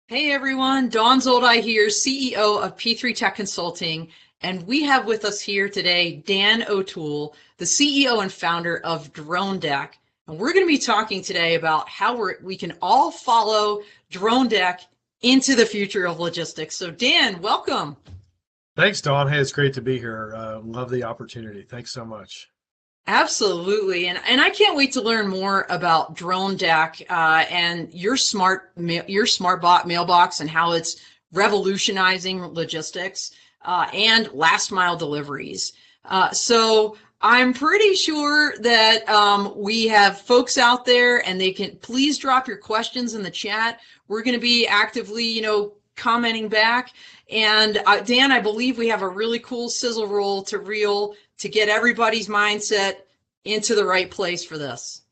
Hey everyone, Dawn Zoldi here, CEO of P3 Tech Consulting, and we have with us here today Dan O'Toole, the CEO and founder of Dronedek. And we're going to be talking today about how we can all follow Dronedek into the future of logistics. So Dan, welcome. Thanks, Dawn. Hey, it's great to be here. Love the opportunity. Thanks so much. Absolutely, and I can't wait to learn more about Dronedek and your smart bot mailbox and how it's revolutionizing logistics and last mile deliveries. So I'm pretty sure that we have folks out there, and they can please drop your questions in the chat. We're going to be actively, commenting back. And Dan, I believe we have a really cool sizzle roll to reel to get everybody's mindset into the right place for this.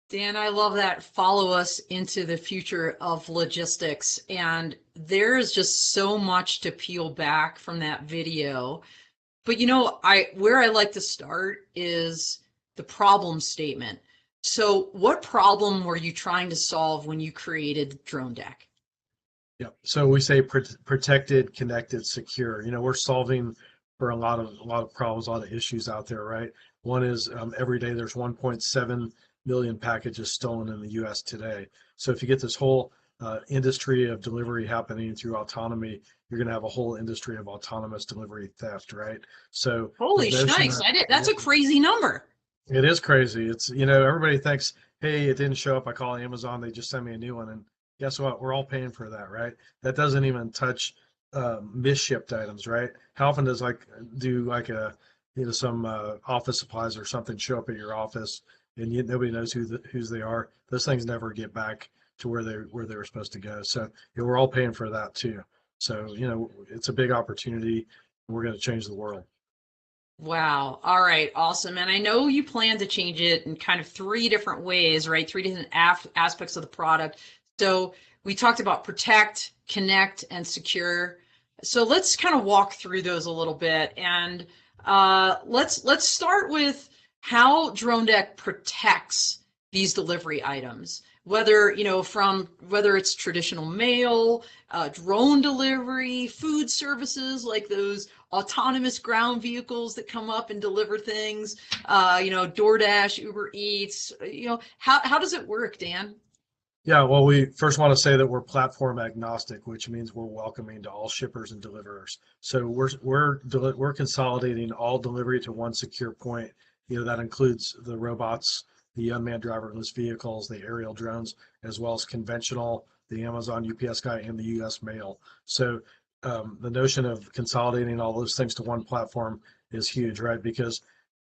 Dan, I love that. Follow us into the future of logistics. And there's just so much to peel back from that video. But where I like to start is the problem statement. So what problem were you trying to solve when you created Dronedek? Yeah. So we say protected, connected, secure. We're solving for a lot of problems, a lot of issues out there, right? One is every day there's 1.7 million packages stolen in the U.S. today. So if you get this whole industry of delivery happening through autonomy, you're going to have a whole industry of autonomous delivery theft, right? So Holy shnikes, that's a crazy number. it is crazy. It's, everybody thinks, hey, it didn't show up. I call Amazon, they just send me a new one. And guess what? We're all paying for that, right? That doesn't even touch misshipped items, right? How often does some office supplies or something show up at your office and nobody knows whose they are? Those things never get back to where they were supposed to go. So we're all paying for that too. So it's a big opportunity. We're going to change the world. Wow. All right. Awesome. And I know you plan to change it in kind of three different ways, right? Three different aspects of the product. So we talked about protect, connect, and secure. So let's kind of walk through those a little bit. And let's start with how Dronedek protects these delivery items, whether it's traditional mail, drone delivery, food services like those autonomous ground vehicles that come up and deliver things, DoorDash, Uber Eats. How does it work, Dan? Yeah, well, we first want to say that we're platform agnostic, which means we're welcoming to all shippers and deliverers. So we're consolidating all delivery to one secure point. That includes the robots, the unmanned driverless vehicles, the aerial drones, as well as conventional, the Amazon UPS guy, and the U.S. mail. So the notion of consolidating all those things to one platform is huge, right? Because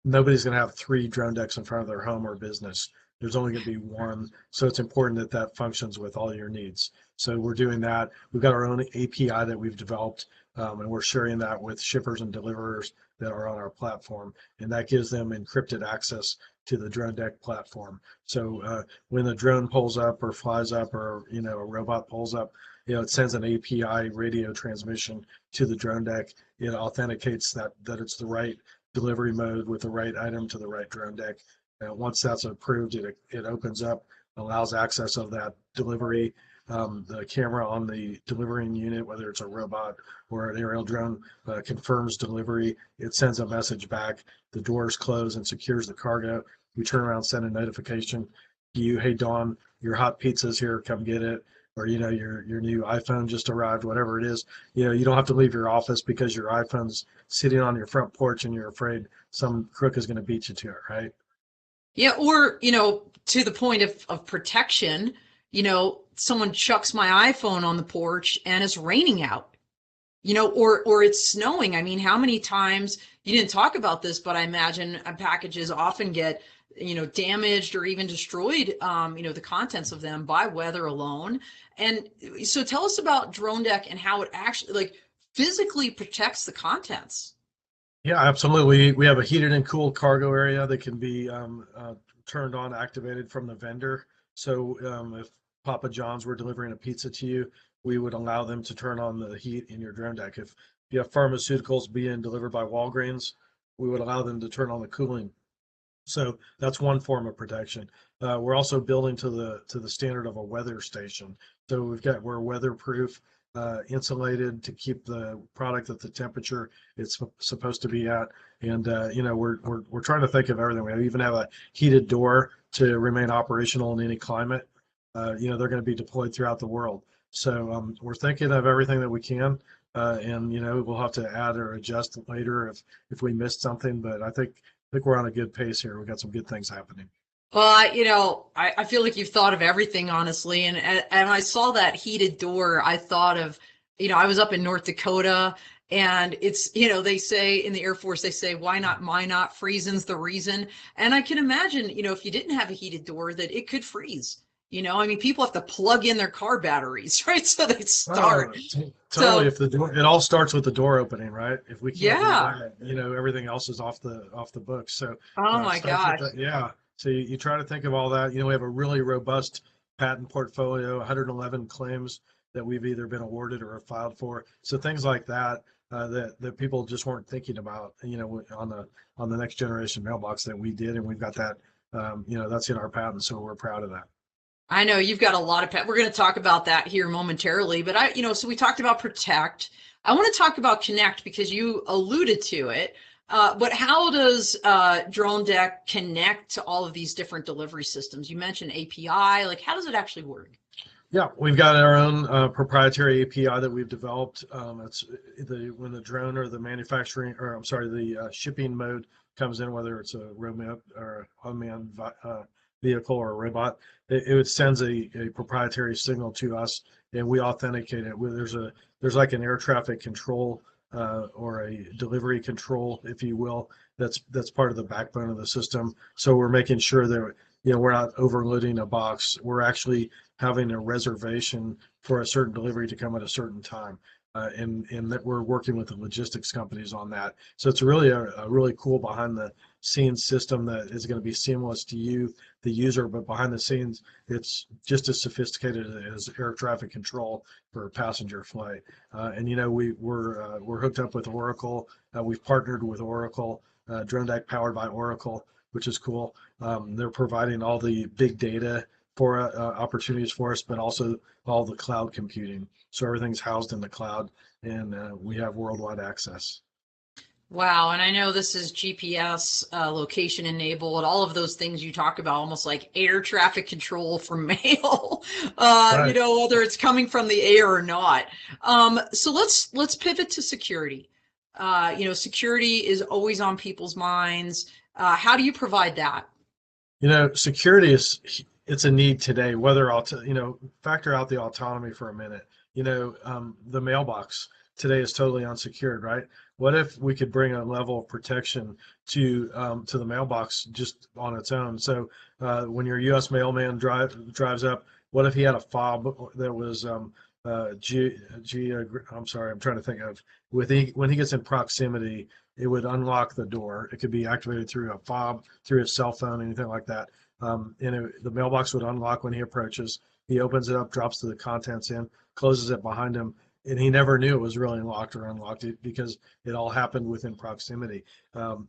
nobody's going to have three drone decks in front of their home or business. There's only going to be one. So it's important that that functions with all your needs. So we're doing that. We've got our own API that we've developed, and we're sharing that with shippers and deliverers that are on our platform. And that gives them encrypted access to the drone deck platform. So when the drone pulls up or flies up, or a robot pulls up, it sends an API radio transmission to the drone deck. It authenticates that it's the right delivery mode with the right item to the right drone deck. Once that's approved, it opens up, allows access of that delivery. The camera on the delivering unit, whether it's a robot or an aerial drone, confirms delivery. It sends a message back. The doors close and secures the cargo. We turn around, send a notification to you, hey Dawn, your hot pizza's here, come get it. Or your new iPhone just arrived, whatever it is. You don't have to leave your office because your iPhone's sitting on your front porch and you're afraid some crook is going to beat you to it, right? Yeah, or, to the point of protection, someone chucks my iPhone on the porch and it's raining out, or it's snowing. I mean, how many times, you didn't talk about this, but I imagine packages often get, damaged or even destroyed, the contents of them by weather alone. And so tell us about Drone Deck and how it actually like physically protects the contents. Yeah, absolutely. We have a heated and cooled cargo area that can be turned on, activated from the vendor. So if Papa John's were delivering a pizza to you, we would allow them to turn on the heat in your drone deck. If you have pharmaceuticals being delivered by Walgreens, we would allow them to turn on the cooling. So that's one form of protection. We're also building to the standard of a weather station. So we're weatherproof, insulated to keep the product at the temperature it's supposed to be at. And we're trying to think of everything. We even have a heated door to remain operational in any climate. They're going to be deployed throughout the world. So we're thinking of everything that we can. And we'll have to add or adjust later if we missed something. But I think we're on a good pace here. We've got some good things happening. Well, I feel like you've thought of everything, honestly. And I saw that heated door. I thought of, I was up in North Dakota, and it's, they say in the Air Force, they say, why not? Freezing's the reason. And I can imagine, if you didn't have a heated door, that it could freeze. I mean, people have to plug in their car batteries, right? So they Oh, start. totally. So, If the door, it all starts with the door opening, right? If we can't do yeah. that, everything else is off the books. So Oh it my starts with gosh. that. Yeah. So you try to think of all that. We have a really robust patent portfolio, 111 claims that we've either been awarded or have filed for. So things like that, that people just weren't thinking about, on the next generation mailbox that we did, and we've got that. That's in our patent, so we're proud of that. I know you've got a lot of pet. We're going to talk about that here momentarily, but so we talked about protect. I want to talk about connect because you alluded to it. But how does Drone Deck connect to all of these different delivery systems? You mentioned API. Like, how does it actually work? Yeah, we've got our own proprietary API that we've developed. It's when the drone or the manufacturing, or I'm sorry, the shipping mode comes in, whether it's a robot or unmanned vehicle or a robot, it sends a proprietary signal to us, and we authenticate it. There's like an air traffic control or a delivery control, if you will, that's part of the backbone of the system. So we're making sure that we're not overloading a box. We're actually having a reservation for a certain delivery to come at a certain time. And that we're working with the logistics companies on that. So it's really a really cool behind the scenes system that is going to be seamless to you, the user, but behind the scenes, it's just as sophisticated as air traffic control for passenger flight. And we're hooked up with Oracle. We've partnered with Oracle, Drone Deck powered by Oracle, which is cool. They're providing all the big data for opportunities for us, but also all the cloud computing. So everything's housed in the cloud, and we have worldwide access. Wow, and I know this is GPS location enabled, all of those things you talk about, almost like air traffic control for mail, Right. whether it's coming from the air or not. So let's pivot to security. Security is always on people's minds. How do you provide that? Security it's a need today. Whether factor out the autonomy for a minute. The mailbox today is totally unsecured, right? What if we could bring a level of protection to the mailbox just on its own? So when your U.S. mailman drives up, what if he had a fob that was I'm sorry, I'm trying to think of when he gets in proximity, it would unlock the door. It could be activated through a fob, through his cell phone, anything like that. The mailbox would unlock when he approaches. He opens it up, drops the contents in, closes it behind him, and he never knew it was really locked or unlocked because it all happened within proximity.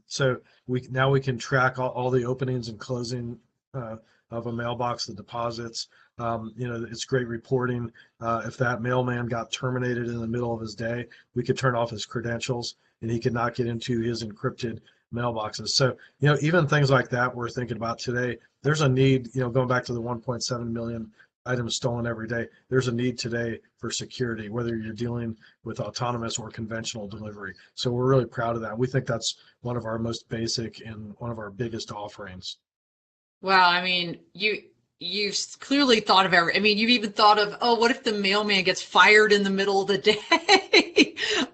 So we can track all the openings and closing of a mailbox, the deposits. It's great reporting. If that mailman got terminated in the middle of his day, we could turn off his credentials and he could not get into his encrypted mailboxes. So, even things like that we're thinking about today. There's a need, going back to the 1.7 million items stolen every day. There's a need today for security, whether you're dealing with autonomous or conventional delivery. So we're really proud of that. We think that's one of our most basic and one of our biggest offerings. Wow, I mean, you've clearly thought of every. I mean, you've even thought of, oh, what if the mailman gets fired in the middle of the day?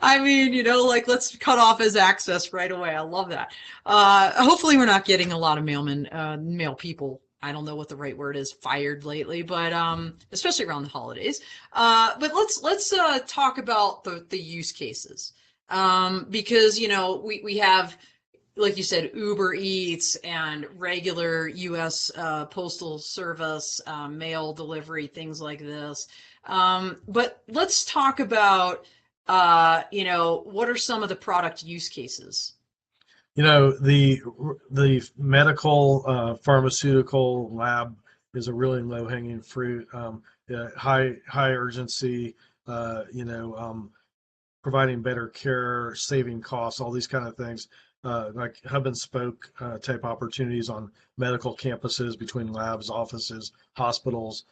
I mean, like let's cut off his access right away. I love that. Hopefully, we're not getting a lot of mail people. I don't know what the right word is, fired lately, but especially around the holidays. But let's talk about the use cases, because we have, like you said, Uber Eats and regular U.S. Postal Service, mail delivery, things like this. But let's talk about, what are some of the product use cases? The medical pharmaceutical lab is a really low hanging fruit. Yeah, high urgency. Providing better care, saving costs, all these kind of things, like hub and spoke type opportunities on medical campuses between labs, offices, hospitals.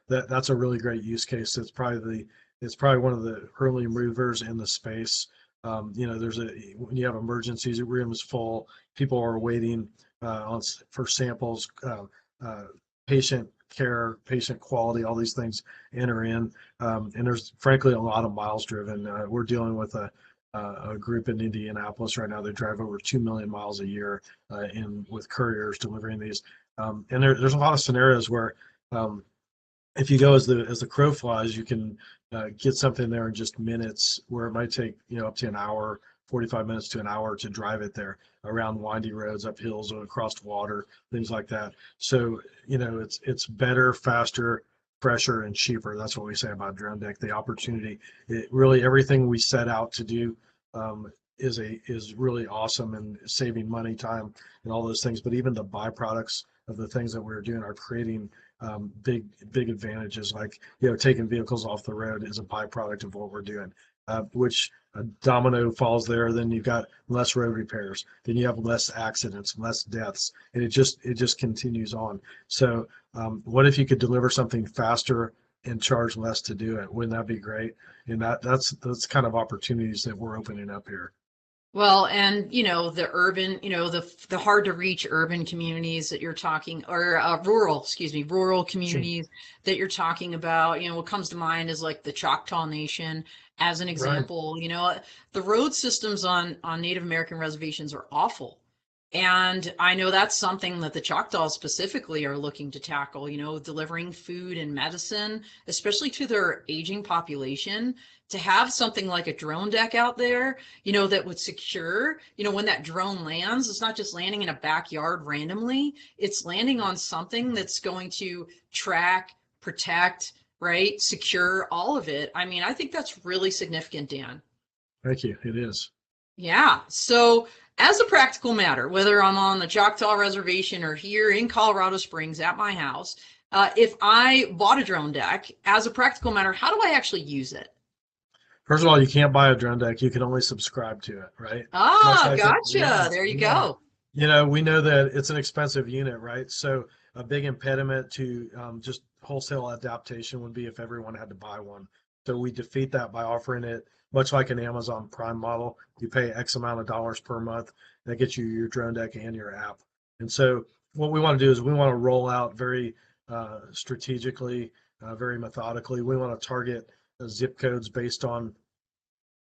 That's a really great use case. It's probably one of the early movers in the space. When you have emergencies, the room is full, people are waiting for samples, uh, patient care, patient quality, all these things enter in. And there's frankly a lot of miles driven. We're dealing with a group in Indianapolis right now. They drive over 2 million miles a year with couriers delivering these. And there's a lot of scenarios where um, if you go as the crow flies, you can get something there in just minutes, where it might take up to an hour, 45 minutes to an hour to drive it there around windy roads, up hills, or across water, things like that. So it's better, faster, fresher, and cheaper. That's what we say about Dronedek. The opportunity, really everything we set out to do. Is really awesome and saving money, time, and all those things. But even the byproducts of the things that we're doing are creating big advantages, like taking vehicles off the road is a byproduct of what we're doing, which a domino falls there. Then you've got less road repairs, then you have less accidents, less deaths, and it just continues on. So what if you could deliver something faster and charge less to do it? Wouldn't that be great? And that's kind of opportunities that we're opening up here. Well, and the urban, the hard to reach urban communities that you're talking, or rural Sure. communities that you're talking about. What comes to mind is like the Choctaw Nation as an Right. example. The road systems on Native American reservations are awful. And I know that's something that the Choctaws specifically are looking to tackle, delivering food and medicine, especially to their aging population. To have something like a drone deck out there, that would secure, when that drone lands, it's not just landing in a backyard randomly, it's landing on something that's going to track, protect, right, secure all of it. I mean, I think that's really significant, Dan. Thank you. It is. Yeah. So, as a practical matter, whether I'm on the Choctaw Reservation or here in Colorado Springs at my house, if I bought a drone deck, as a practical matter, how do I actually use it? First of all, you can't buy a drone deck. You can only subscribe to it, right? Much Ah, like it, gotcha. There you yeah. go. We know that it's an expensive unit, right? So a big impediment to just wholesale adaptation would be if everyone had to buy one. So we defeat that by offering it much like an Amazon Prime model. You pay X amount of dollars per month. That gets you your drone deck and your app. And so what we want to do is we want to roll out very strategically, very methodically. We want to target zip codes based on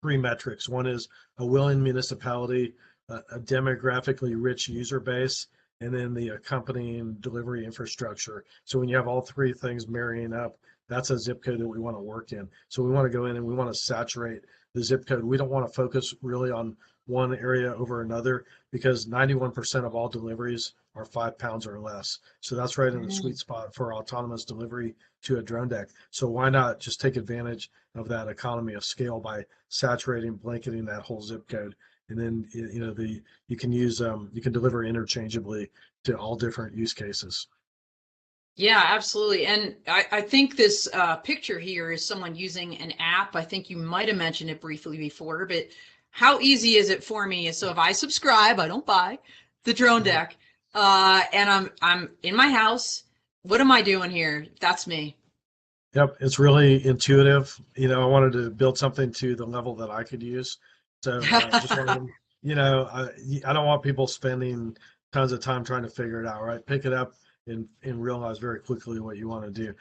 three metrics. One is a willing municipality, a demographically rich user base, and then the accompanying delivery infrastructure. So when you have all three things marrying up, that's a zip code that we want to work in. So we want to go in and we want to saturate the zip code. We don't want to focus really on one area over another because 91% of all deliveries are 5 pounds or less. So that's right in the Mm. sweet spot for autonomous delivery to a drone deck. So why not just take advantage of that economy of scale by saturating, blanketing that whole zip code, and then you can use you can deliver interchangeably to all different use cases. Yeah, absolutely. And I think this picture here is someone using an app. I think you might have mentioned it briefly before, but how easy is it for me? So if I subscribe, I don't buy the drone Right. deck, and I'm in my house. What am I doing here? That's me. Yep, it's really intuitive. I wanted to build something to the level that I could use. So just wanted, I don't want people spending tons of time trying to figure it out, right? Pick it up and realize very quickly what you want to do.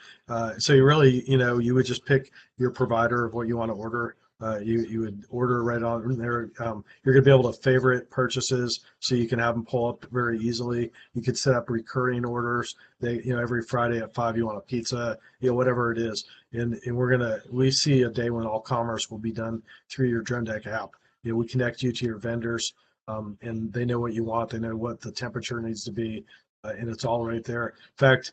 So you really, you would just pick your provider of what you want to order. You would order right on there. You're going to be able to favorite purchases so you can have them pull up very easily. You could set up recurring orders. Every Friday at 5 you want a pizza, whatever it is. And we see a day when all commerce will be done through your Drone Deck app. We connect you to your vendors, and they know what you want. They know what the temperature needs to be, and it's all right there. In fact,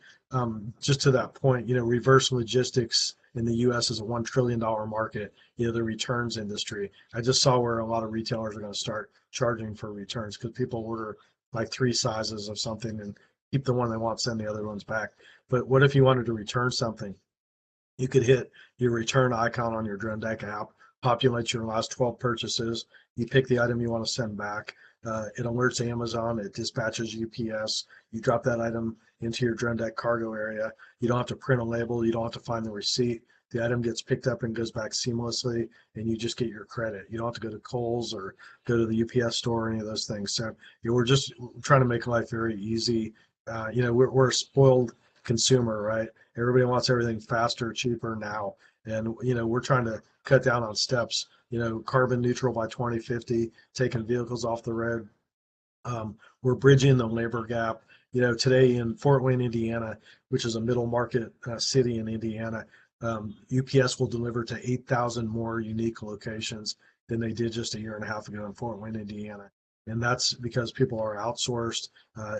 just to that point, reverse logistics in the U.S. is a $1 trillion market. The returns industry. I just saw where a lot of retailers are going to start charging for returns because people order like 3 sizes of something and keep the one they want, send the other ones back. But what if you wanted to return something? You could hit your return icon on your Drone Deck app, populate your last 12 purchases. You pick the item you want to send back. It alerts Amazon. It dispatches UPS. You drop that item into your Drone Deck cargo area. You don't have to print a label. You don't have to find the receipt. The item gets picked up and goes back seamlessly, and you just get your credit. You don't have to go to Kohl's or go to the UPS store or any of those things. So we're just trying to make life very easy. We're a spoiled consumer, right? Everybody wants everything faster, cheaper now. And, we're trying to cut down on steps, carbon neutral by 2050, taking vehicles off the road. We're bridging the labor gap. Today in Fort Wayne, Indiana, which is a middle market city in Indiana, UPS will deliver to 8,000 more unique locations than they did just a year and a half ago in Fort Wayne, Indiana. And that's because people are outsourced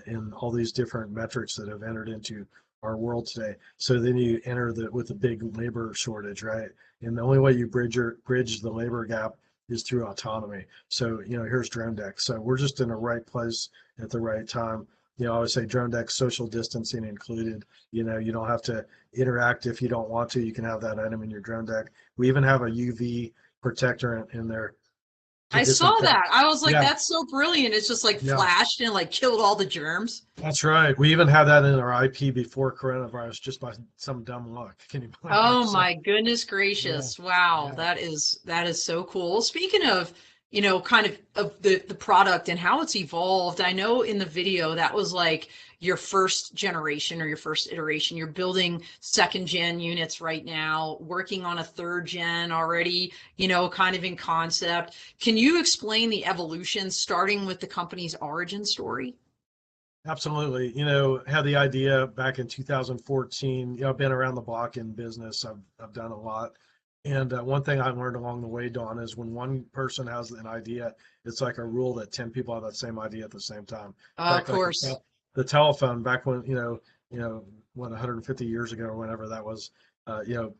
in all these different metrics that have entered into our world today. So then you enter with a big labor shortage, right? And the only way you bridge the labor gap is through autonomy. So, here's Drone Deck. So we're just in the right place at the right time. I always say Drone Deck, social distancing included. You don't have to interact if you don't want to. You can have that item in your Drone Deck. We even have a UV protector in there to I saw disinfect. that. I was like, Yeah, that's so brilliant. It's just like yeah. flashed and like killed all the germs. That's right. We even had that in our IP before coronavirus, just by some dumb luck. Can you believe that? Oh So, my goodness yeah, gracious. Wow. yeah. That is so cool. Speaking of, kind of the product and how it's evolved, I know in the video that was like your first generation or your first iteration. You're building second gen units right now, working on a third gen already, kind of in concept. Can you explain the evolution starting with the company's origin story? Absolutely. Had the idea back in 2014. I've been around the block in business. I've done a lot. And one thing I learned along the way, Dawn, is when one person has an idea, it's like a rule that 10 people have that same idea at the same time. In Of fact, like course. the telephone back when, what, 150 years ago or whenever that was,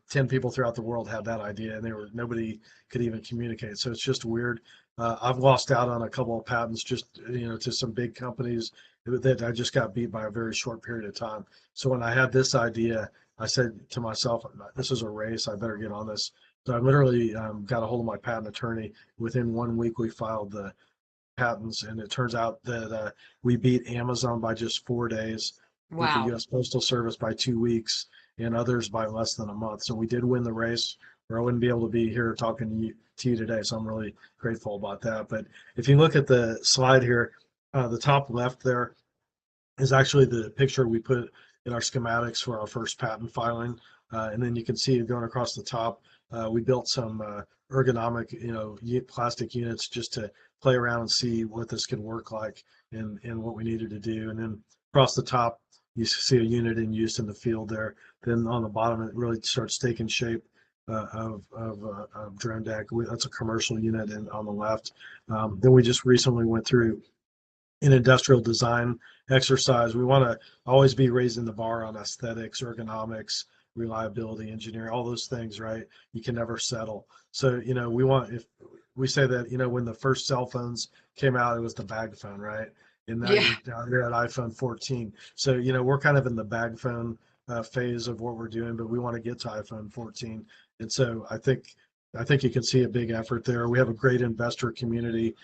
10 people throughout the world had that idea and nobody could even communicate. So it's just weird. I've lost out on a couple of patents just, to some big companies that I just got beat by a very short period of time. So when I had this idea, I said to myself, this is a race. I better get on this. So I literally got a hold of my patent attorney. Within 1 week, we filed the patents, and it turns out that we beat Amazon by just 4 days, beat the Wow. U.S. Postal Service by 2 weeks, and others by less than a month. So we did win the race, or I wouldn't be able to be here talking to you today. So I'm really grateful about that. But if you look at the slide here, the top left there is actually the picture we put in our schematics for our first patent filing. And then you can see going across the top, we built some ergonomic, plastic units just to play around and see what this could work like and what we needed to do. And then across the top, you see a unit in use in the field there. Then on the bottom, it really starts taking shape of Dronedek. That's a commercial unit on the left. Then we just recently went through an industrial design exercise. We want to always be raising the bar on aesthetics, ergonomics, reliability, engineering, all those things, right? You can never settle. So, if we say that, when the first cell phones came out, it was the bag phone, right? And now Yeah. you're down here at iPhone 14. So, we're kind of in the bag phone phase of what we're doing, but we want to get to iPhone 14. And so I think you can see a big effort there. We have a great investor community,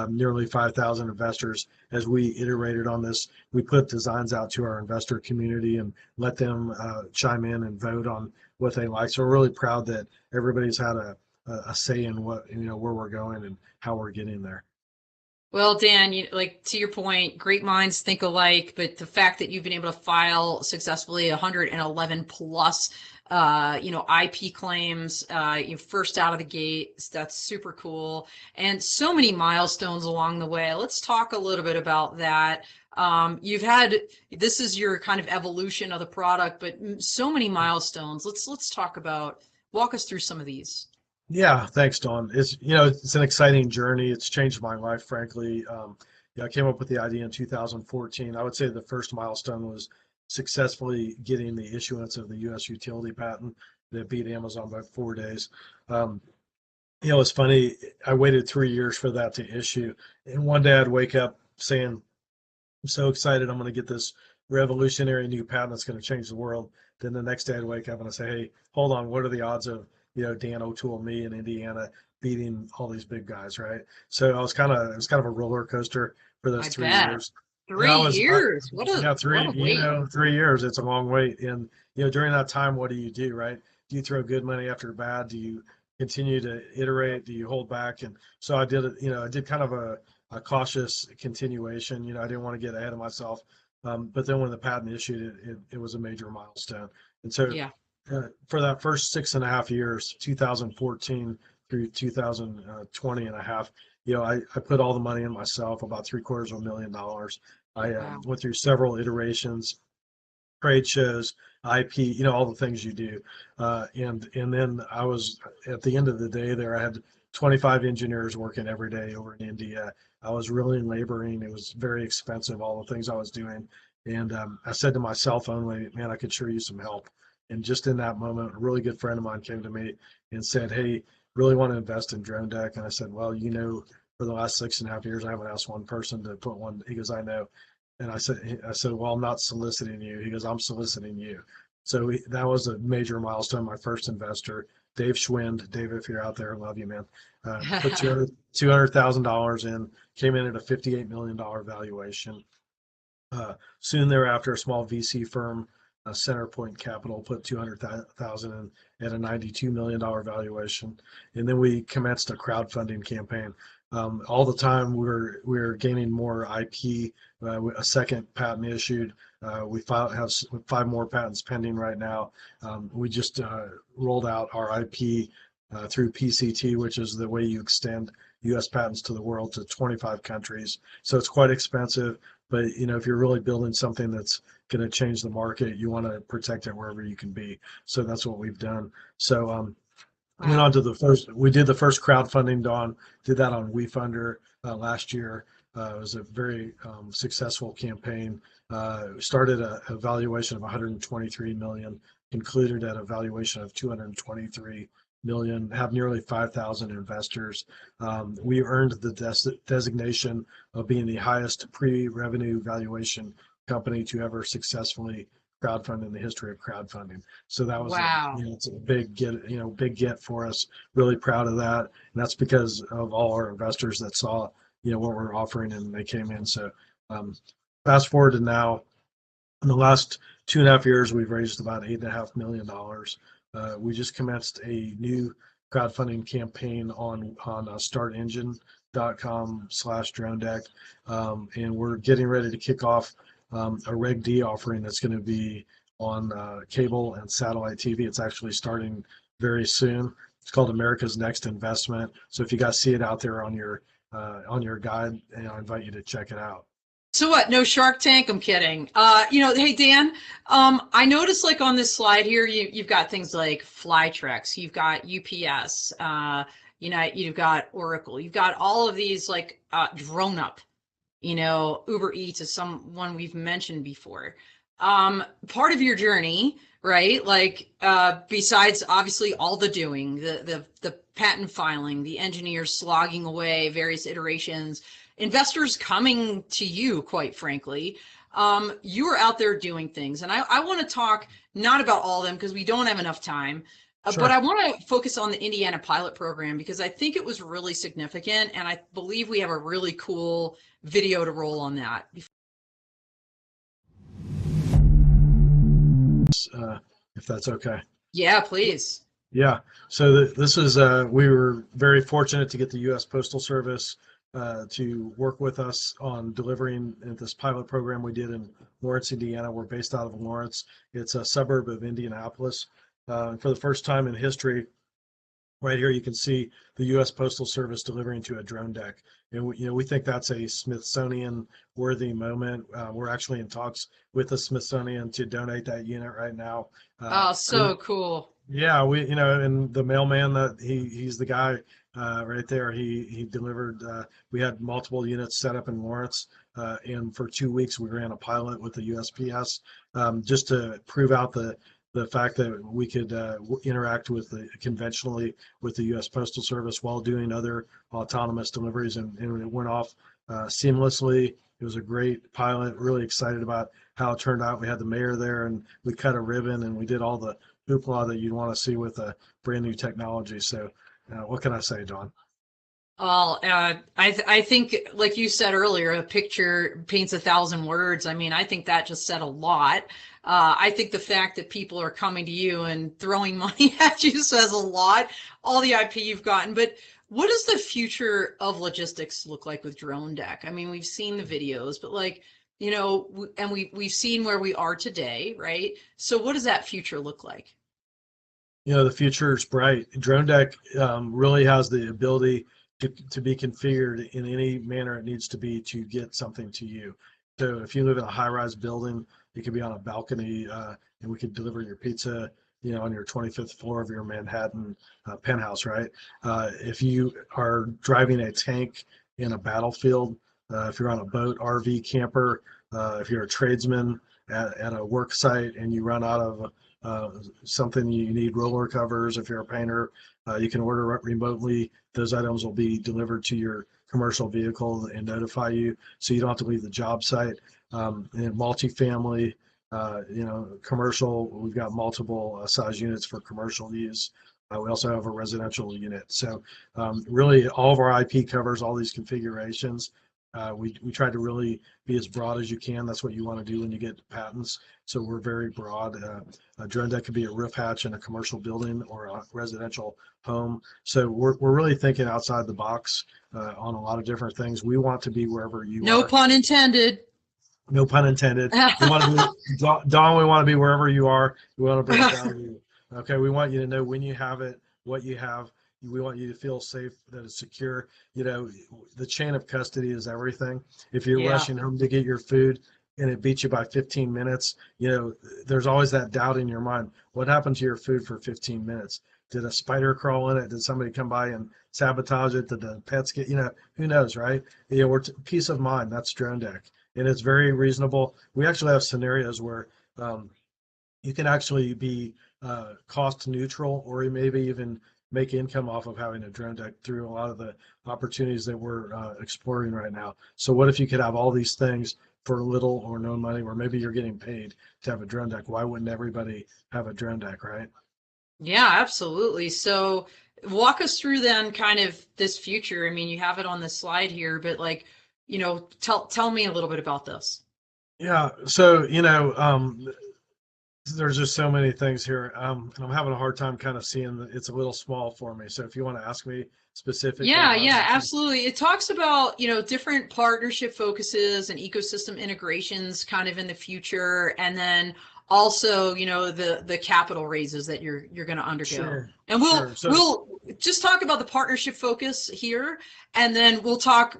nearly 5,000 investors. As we iterated on this, we put designs out to our investor community and let them chime in and vote on what they like. So we're really proud that everybody's had a say in where we're going and how we're getting there. Well, Dan, like to your point, great minds think alike, but the fact that you've been able to file successfully 111 plus, IP claims, first out of the gate, that's super cool. And so many milestones along the way. Let's talk a little bit about that. This is your kind of evolution of the product, but so many milestones. Let's talk about, walk us through some of these. Yeah, thanks, Dawn. It's an exciting journey. It's changed my life, frankly. I came up with the idea in 2014. I would say the first milestone was successfully getting the issuance of the U.S. utility patent that beat Amazon by 4 days. Um, it's funny. I waited 3 years for that to issue, and one day I'd wake up saying, I'm so excited I'm going to get this revolutionary new patent that's going to change the world. Then the next day I'd wake up and I say, hey, hold on, what are the odds of, Dan O'Toole, me in Indiana beating all these big guys, right? So it was kind of a roller coaster for those I three bet. years. Three years. Yeah, What a wait. 3 years, it's a long wait. And, during that time, what do, right? Do you throw good money after bad? Do you continue to iterate? Do you hold back? And so I did kind of a cautious continuation. I didn't want to get ahead of myself. But then when the patent issued, it was a major milestone. And so Yeah. for that first 6.5 years, 2014 through 2020 and a half, I put all the money in myself, about $750,000. I Wow. went through several iterations, trade shows, IP, all the things you do. And then I was at the end of the day there, I had 25 engineers working every day over in India. I was really laboring. It was very expensive, all the things I was doing. And I said to my cell phone lady, man, I could sure use some help. And just in that moment, a really good friend of mine came to me and said, hey, really want to invest in Dronedek. And I said, well, for the last 6.5 years, I haven't asked one person to put one. He goes, I know. And I said, well, I'm not soliciting you. He goes, I'm soliciting you. So that was a major milestone. My first investor, Dave Schwind. Dave, if you're out there, I love you, man. Put $200,000 in, came in at a $58 million valuation. Soon thereafter, a small VC firm, Centerpoint Capital, put 200,000 in at a $92 million valuation, and then we commenced a crowdfunding campaign. All the time we're gaining more IP. A second patent issued. We have 5 more patents pending right now. We just rolled out our IP through PCT, which is the way you extend U.S. patents to the world, to 25 countries. So it's quite expensive, but if you're really building something that's going to change the market, you want to protect it wherever you can be. So that's what we've done. So went Wow. on to we did the first crowdfunding, Dawn, did that on WeFunder last year. It was a very successful campaign. Started a valuation of 123 million, concluded at a valuation of 223 million, have nearly 5,000 investors. We earned the designation of being the highest pre-revenue valuation company to ever successfully crowdfunding, the history of crowdfunding. So that was Wow. it's a big get, big get for us. Really proud of that, and that's because of all our investors that saw what we're offering and they came in. So fast forward to now, in the last 2.5 years, we've raised about $8.5 million. We just commenced a new crowdfunding campaign on startengine.com/Dronedek, and we're getting ready to kick off a Reg D offering that's going to be on cable and satellite TV. It's actually starting very soon. It's called America's Next Investment. So if you guys see it out there on your guide, I invite you to check it out. So what? No Shark Tank? I'm kidding. Hey Dan, I noticed like on this slide here, you've got things like Flytrex, you've got UPS, you've got Oracle, you've got all of these like DroneUp, Uber Eats is someone we've mentioned before. Part of your journey, right? Like besides obviously all the doing, the patent filing, the engineers slogging away, various iterations, investors coming to you, quite frankly, you are out there doing things. And I want to talk not about all of them because we don't have enough time, Sure. but I want to focus on the Indiana pilot program because I think it was really significant. And I believe we have a really cool video to roll on that. If that's okay. Yeah, please. Yeah. So this is we were very fortunate to get the U.S. Postal Service to work with us on delivering this pilot program we did in Lawrence, Indiana. We're based out of Lawrence. It's a suburb of Indianapolis. For the first time in history, right here you can see the U.S. Postal Service delivering to a Dronedek, and we think that's a Smithsonian-worthy moment. We're actually in talks with the Smithsonian to donate that unit right now. Oh, so cool. Yeah, and the mailman that he's the guy right there. He delivered. We had multiple units set up in Lawrence, and for 2 weeks we ran a pilot with the USPS just to prove out the fact that we could interact conventionally with the U.S. Postal Service while doing other autonomous deliveries, and it went off seamlessly. It was a great pilot. Really excited about how it turned out. We had the mayor there, and we cut a ribbon, and we did all the hoopla that you'd want to see with a brand new technology. So, what can I say, Dawn? Well, I think, like you said earlier, a picture paints 1,000 words. I mean, I think that just said a lot. I think the fact that people are coming to you and throwing money at you says a lot. All the IP you've gotten, but what does the future of logistics look like with Dronedek? I mean, we've seen the videos, but like, and we've seen where we are today, right? So what does that future look like? The future is bright. Dronedek really has the ability to be configured in any manner it needs to be to get something to you. So if you live in a high-rise building, it could be on a balcony, and we could deliver your pizza, on your 25th floor of your Manhattan penthouse, right? If you are driving a tank in a battlefield, if you're on a boat, RV, camper, if you're a tradesman at a work site and you run out of something, you need roller covers. If you're a painter, you can order remotely. Those items will be delivered to your commercial vehicle and notify you, so you don't have to leave the job site. And multifamily, commercial, we've got multiple size units for commercial use. We also have a residential unit. So really all of our IP covers all these configurations. We try to really be as broad as you can. That's what you want to do when you get patents. So we're very broad. A Dronedek could be a roof hatch in a commercial building or a residential home. So we're really thinking outside the box on a lot of different things. We want to be wherever you are. No pun intended. No pun intended. We want to be, Dawn, we want to be wherever you are. We want to bring it down to you. Okay, we want you to know when you have it, what you have. We want you to feel safe, that it's secure. The chain of custody is everything. If you're rushing home to get your food and it beats you by 15 minutes, there's always that doubt in your mind. What happened to your food for 15 minutes? Did a spider crawl in it? Did somebody come by and sabotage it? Did the pets get, who knows, right? We're peace of mind. That's Dronedek. And it's very reasonable. We actually have scenarios where you can actually be cost neutral, or maybe even make income off of having a Dronedek through a lot of the opportunities that we're exploring right now. So what if you could have all these things for little or no money, or maybe you're getting paid to have a drone deck. Why wouldn't everybody have a drone deck, right? Yeah, absolutely. So walk us through then kind of this future. I mean, you have it on the slide here, but like, tell me a little bit about this. Yeah. So, there's just so many things here. And I'm having a hard time kind of seeing that it's a little small for me. So if you want to ask me specifically Yeah, about yeah, anything. absolutely. It talks about, different partnership focuses and ecosystem integrations kind of in the future, and then also, the capital raises that you're going to undergo. Sure, And we'll sure. So we'll just talk about the partnership focus here, and then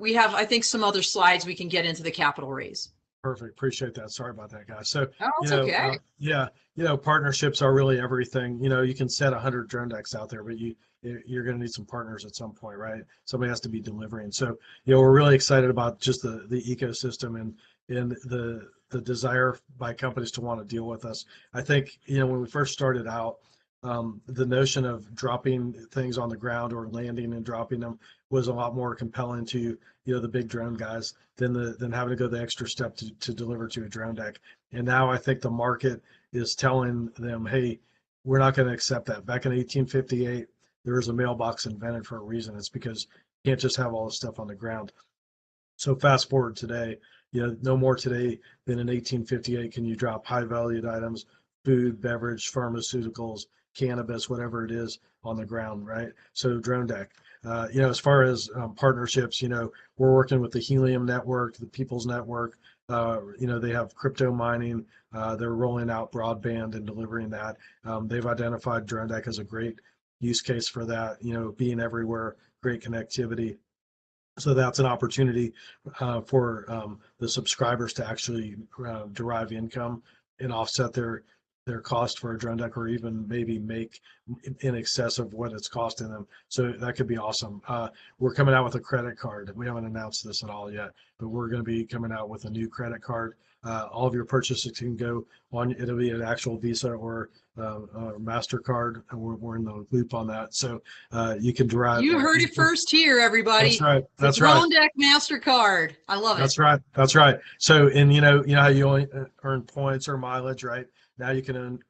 we have, I think, some other slides we can get into the capital raise. perfect. Appreciate that. Sorry about that, guys. So, Oh, it's okay. yeah, partnerships are really everything. You can set 100 drone decks out there, but you're going to need some partners at some point, right? Somebody has to be delivering. So, we're really excited about just the ecosystem and the desire by companies to want to deal with us. I think, when we first started out, the notion of dropping things on the ground or landing and dropping them was a lot more compelling to the big drone guys than having to go the extra step to deliver to a drone deck. And now I think the market is telling them, hey, we're not going to accept that. Back in 1858, there was a mailbox invented for a reason. It's because you can't just have all this stuff on the ground. So fast forward today, no more today than in 1858 can you drop high valued items, food, beverage, pharmaceuticals, cannabis, whatever it is on the ground, right? So drone deck. As far as partnerships, we're working with the Helium Network, the People's Network. They have crypto mining. They're rolling out broadband and delivering that. They've identified drone deck as a great use case for that. Being everywhere, great connectivity. So that's an opportunity for the subscribers to actually derive income and offset their cost for a drone deck, or even maybe make in excess of what it's costing them. So that could be awesome. We're coming out with a credit card. We haven't announced this at all yet, but we're going to be coming out with a new credit card. All of your purchases can go on. It'll be an actual Visa or MasterCard, and we're in the loop on that. So you can derive. You heard it first here, That's everybody. right. The That's right. Drone Deck MasterCard. I love it. That's right. That's right. So, and how you only earn points or mileage, right? Now you can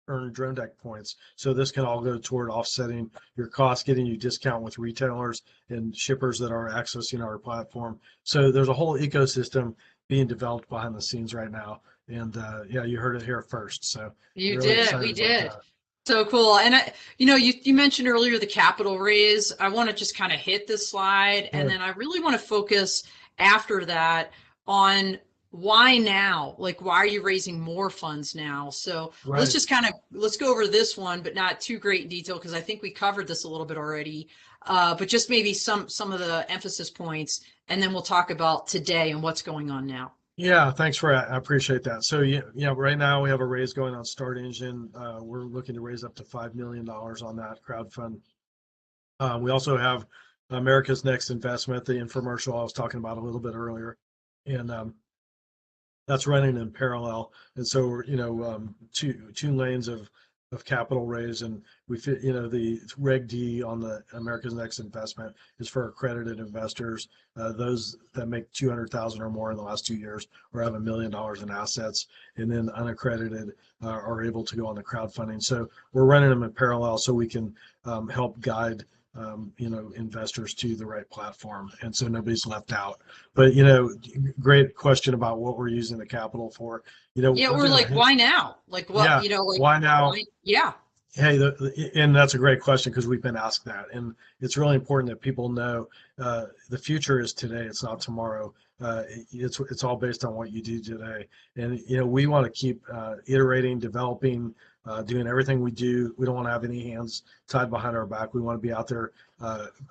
earn drone deck points. So this can all go toward offsetting your costs, getting you discount with retailers and shippers that are accessing our platform. So there's a whole ecosystem being developed behind the scenes right now. And yeah, you heard it here first. So You really did. excited We about did. that. So cool. And you mentioned earlier the capital raise. I want to just kind of hit this slide, and Sure. then I really want to focus after that on why now? Like, why are you raising more funds now? So let's Right. just let's go over this one, but not too great in detail because I think we covered this a little bit already. But just maybe some of the emphasis points, and then we'll talk about today and what's going on now. Yeah, thanks for that. I appreciate that. So right now we have a raise going on Start Engine. We're looking to raise up to $5 million on that crowdfund. We also have America's Next Investment, the infomercial I was talking about a little bit earlier, and that's running in parallel. And so we're two lanes of capital raise, and we fit the Reg D on the America's Next Investment is for accredited investors, those that make 200,000 or more in the last 2 years or have $1 million in assets, and then unaccredited are able to go on the crowdfunding. So we're running them in parallel so we can help guide investors to the right platform, and so nobody's left out. But great question about what we're using the capital for. Yeah, we're like, why now? Like, what, Yeah, like, why now? Yeah. Hey, and that's a great question because we've been asked that, and it's really important that people know the future is today. It's not tomorrow. It's all based on what you do today, and we want to keep iterating, developing, doing everything we do. We don't want to have any hands tied behind our back. We want to be out there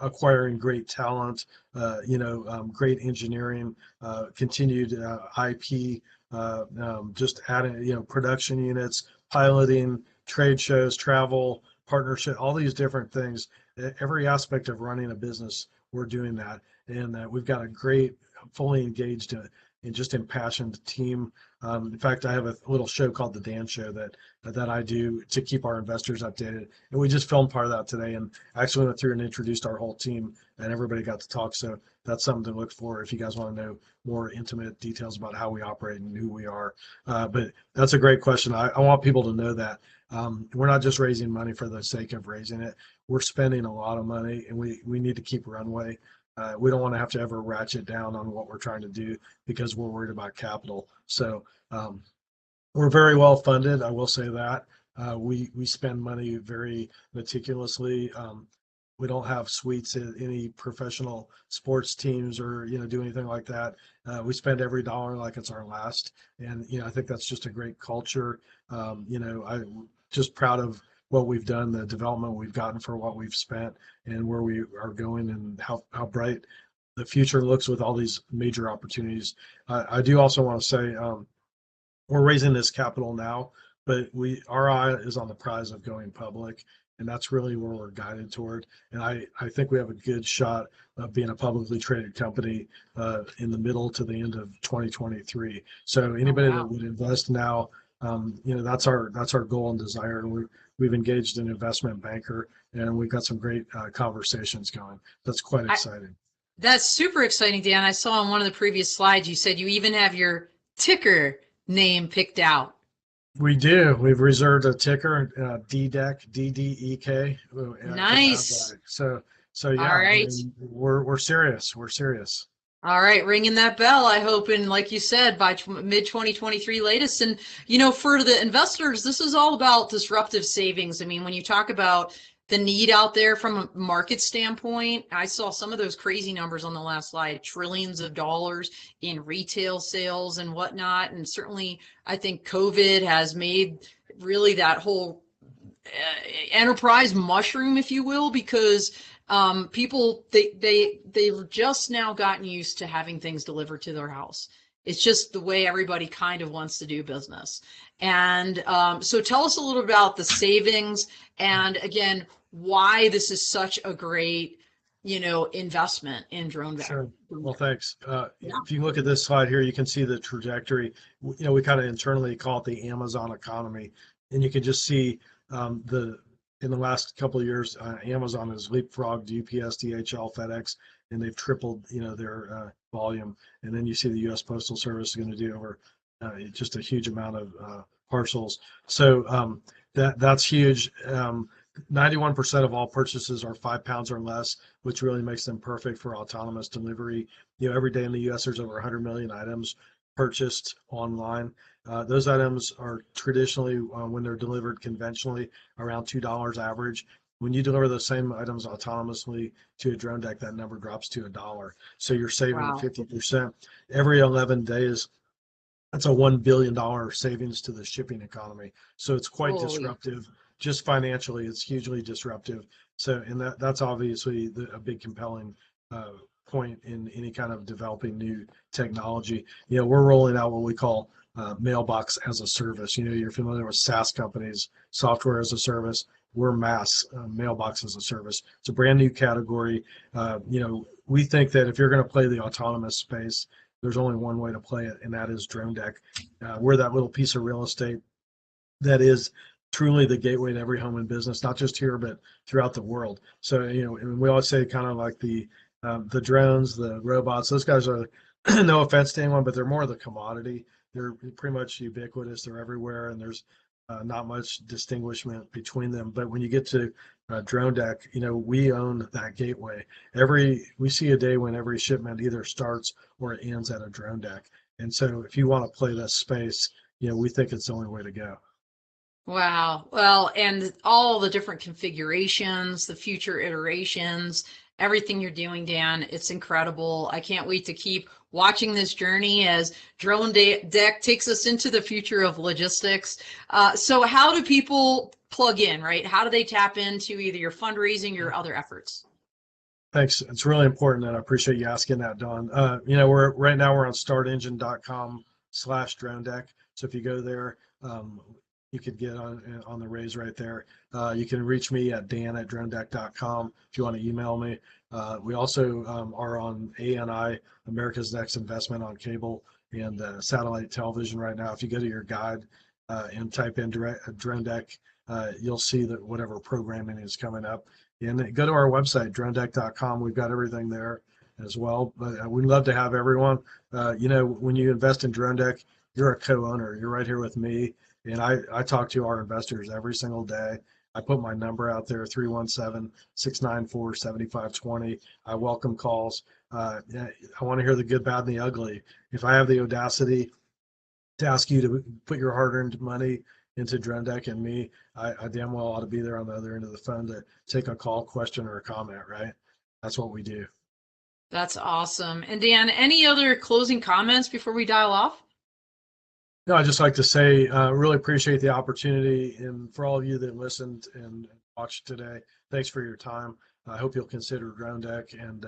acquiring great talent, great engineering, continued IP, just adding production units, piloting, trade shows, travel, partnership, all these different things. Every aspect of running a business, we're doing that. And we've got a great, fully engaged and just impassioned team. In fact, I have a little show called The Dan Show that I do to keep our investors updated. And we just filmed part of that today and actually went through and introduced our whole team and everybody got to talk. So that's something to look for if you guys want to know more intimate details about how we operate and who we are. But that's a great question. I want people to know that we're not just raising money for the sake of raising it. We're spending a lot of money and we need to keep runway. We don't want to have to ever ratchet down on what we're trying to do because we're worried about capital. So we're very well funded. I will say that. We spend money very meticulously. We don't have suites at any professional sports teams or do anything like that. We spend every dollar like it's our last, and I think that's just a great culture. I'm just proud of what we've done, the development we've gotten for what we've spent, and where we are going, and how bright the future looks with all these major opportunities. I do also want to say we're raising this capital now, but our eye is on the prize of going public, and that's really where we're guided toward. And I think we have a good shot of being a publicly traded company in the middle to the end of 2023. So anybody that would invest now, that's our goal and desire. And we've engaged an investment banker, and we've got some great conversations going. That's quite exciting. That's super exciting, Dan. I saw on one of the previous slides, you said you even have your ticker name picked out. We do. We've reserved a ticker, DDEK, DDEK. Nice. So yeah, all right. We're serious. We're serious. All right, ringing that bell, I hope, and like you said, by mid-2023 latest. And, for the investors, this is all about disruptive savings. I mean, when you talk about the need out there from a market standpoint, I saw some of those crazy numbers on the last slide, trillions of dollars in retail sales and whatnot. And certainly, I think COVID has made really that whole enterprise mushroom, if you will, because people they've just now gotten used to having things delivered to their house. It's just the way everybody kind of wants to do business. And so tell us a little about the savings, and again, why this is such a great investment in Dronedek. Sure. Well, thanks. If you look at this slide here, you can see the trajectory. We kind of internally call it the Amazon economy, and you can just see in the last couple of years, Amazon has leapfrogged UPS, DHL, FedEx, and they've tripled, their volume. And then you see the U.S. Postal Service is going to do over just a huge amount of parcels. So that's huge. 91% of all purchases are 5 pounds or less, which really makes them perfect for autonomous delivery. Every day in the U.S., there's over 100 million items purchased online. Those items are traditionally, when they're delivered conventionally, around $2 average. When you deliver those same items autonomously to a Dronedek, that number drops to $1. So you're saving 50%. Every 11 days, that's a $1 billion savings to the shipping economy. So it's quite disruptive. Just financially, it's hugely disruptive. So, and that's obviously a big compelling point in any kind of developing new technology. We're rolling out what we call mailbox as a service. You're familiar with SaaS companies, software as a service. We're mailbox as a service. It's a brand new category. We think that if you're going to play the autonomous space, there's only one way to play it, and that is Dronedek. We're that little piece of real estate that is truly the gateway to every home and business, not just here, but throughout the world. So, and we always say kind of like the drones, the robots, those guys are, no offense to anyone, but they're more the commodity. They're pretty much ubiquitous. They're everywhere, and there's not much distinguishment between them. But when you get to Dronedek, we own that gateway. We see a day when every shipment either starts or it ends at a Dronedek. And so if you want to play that space, we think it's the only way to go. Wow. Well, and all the different configurations, the future iterations, everything you're doing, Dan, it's incredible. I can't wait to keep watching this journey as Dronedek takes us into the future of logistics. So how do people plug in, right? How do they tap into either your fundraising or other efforts? Thanks. It's really important, and I appreciate you asking that, Dawn. We're on startengine.com/Dronedek. So if you go there, you could get on the raise right there. You can reach me at dan@dronedek.com if you want to email me. We also are on ANI, America's Next Investment, on cable and satellite television right now. If you go to your guide and type in Dronedek, you'll see that whatever programming is coming up. And go to our website, dronedek.com. We've got everything there as well. But we'd love to have everyone. When you invest in Dronedek, you're a co-owner. You're right here with me. And I talk to our investors every single day. I put my number out there, 317-694-7520. I welcome calls. I want to hear the good, bad, and the ugly. If I have the audacity to ask you to put your hard-earned money into Dronedek and me, I damn well ought to be there on the other end of the phone to take a call, question, or a comment, right? That's what we do. That's awesome. And Dan, any other closing comments before we dial off? No, I'd just like to say, really appreciate the opportunity. And for all of you that listened and watched today, thanks for your time. I hope you'll consider Dronedek. And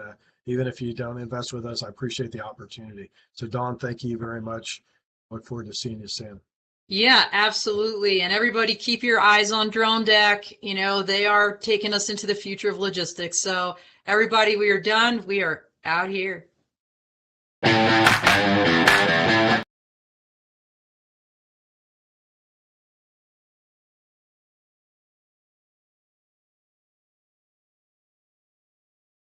even if you don't invest with us, I appreciate the opportunity. So Dawn, thank you very much. Look forward to seeing you soon. Yeah, absolutely. And everybody keep your eyes on Dronedek. They are taking us into the future of logistics. So everybody, we are done. We are out here.